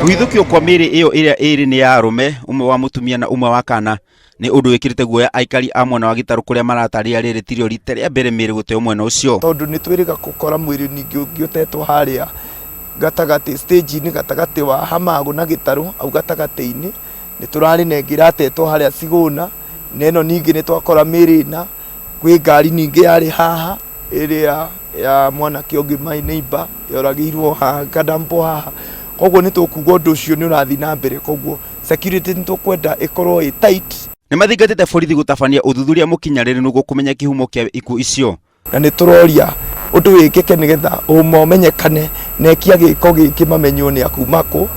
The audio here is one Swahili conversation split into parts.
Kuhithukio kwa mĩĩrĩ ĩyo ĩrĩa ĩrĩ nĩ ya arũme, umwe wa mũtumia na umwe wa kana, nĩ ũndũ wĩkĩrĩte guoya aikari a mwena wa Gĩtarũ kũrĩa maratarĩria rĩrĩ tirio rita rĩa mbere mĩĩrĩ gũteo mwena ũcio. Tondũ nĩ twĩrĩga gũkora mwĩrĩ ningĩ ũngĩũtetwo harĩa gatagatĩ stage-inĩ gatagatĩ wa Hamagu na Gĩtarũ au gatagatĩ-inĩ, nĩ tũrarĩ na ĩngĩ ĩratetwo harĩa Sigũna, na ĩno ningĩ nĩ twakora mĩĩrĩ ĩna, gwĩ ngari ningĩ yarĩ haha ĩrĩa ya mwanake ũngĩ my neighbor yoragĩirwo haha Gadampo haha. Koguo nĩ tũkuga ũndũ ũcio nĩ ũrathiĩ na mbere, koguo security nĩ tũkwenda ĩkorwo ĩ tight. Nĩ mathingatĩte borithi gũtabania ũthuthuria mũkinyanĩru nĩguo kũmenya kĩhumo kĩa ikuũ icio. Na nĩ tũroria ũndũ wĩkĩke nĩgetha ũma ũmenyekane na ekia gĩko gĩkĩ mamenywo nĩ akuma kũ,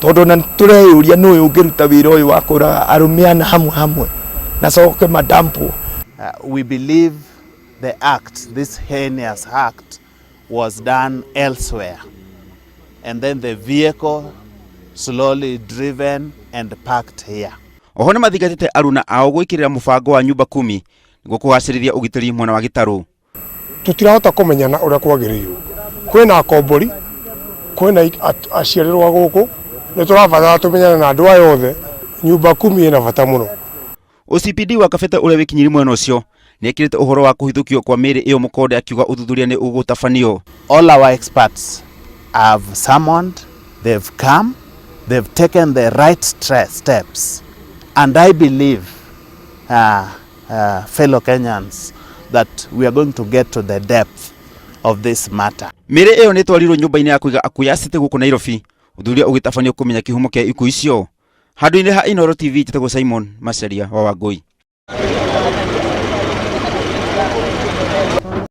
tondũ na tũreyũria nũũ ũngĩruta wĩra ũyũ wa kũraga arũme ana hamwe na coke madampo. We believe the act, this heinous act, was done elsewhere, and then the vehicle slowly driven and parked here. Oho nĩ mathingatĩte aruna ao gwĩkĩrĩra mũbango wa nyumba 10 nĩguo kũgacĩrithia ũgitĩri mwena wa Gĩtarũ. Tutirahota kũmenyana ũrĩa kwagĩrĩirwo. Kwĩna akombori, kwĩna aciarĩrwo gũkũ, nĩ tũrabatara tũmenyane na andũ aya othe, nyumba 10 ĩna bata mũno. OCPD wa Kabete ũrĩa wĩkinyĩri mwena ũcio nĩ ekĩrĩte ũhoro wa kũhithũkio kwa mĩĩrĩ ĩyo mũkonde akiuga ũthuthuria nĩ ũgũtabanio. All our experts have summoned, they've come, they've taken the right steps, and I believe, fellow Kenyans, that we are going to get to the depth of this matter. Mĩĩrĩ ĩyo nĩ twarirwo nyũmba-inĩ ya kũiga akuũ ya City gũkũ Nairobi, ũthuthuria ũgĩtabanio kũmenya kĩhumo kĩa ikuũ icio. Handũ-inĩ ha Inooro TV njĩtagwo Simon Macharia wa Wangũi.